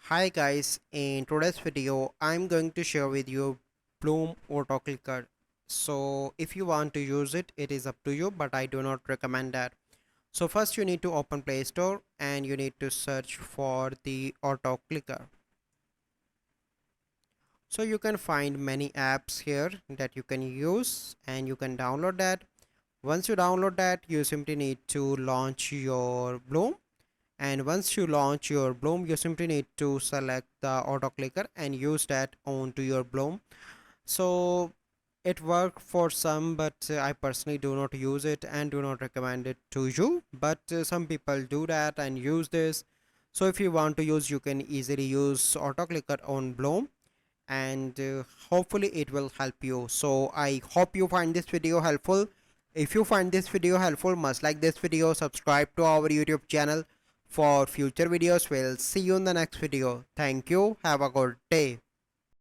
Hi guys, in today's video I'm going to share with you Blum Autoclicker. So if you want to use it, it is up to you, but I do not recommend that. So first you need to open Play Store and you need to search for the Autoclicker. So you can find many apps here that you can use and you can download that. Once you download that, you simply need to launch your Blum, and once you launch your Blum you simply need to select the auto clicker and use that onto your Blum. So it worked for some, but I personally do not use it and do not recommend it to you, but some people do that and use this. So if you want to use, you can easily use auto clicker on Blum, and hopefully it will help you. So I hope you find this video helpful. If you find this video helpful, must like this video, subscribe to our YouTube channel for future videos. We'll see you in the next video. Thank you, have a good day.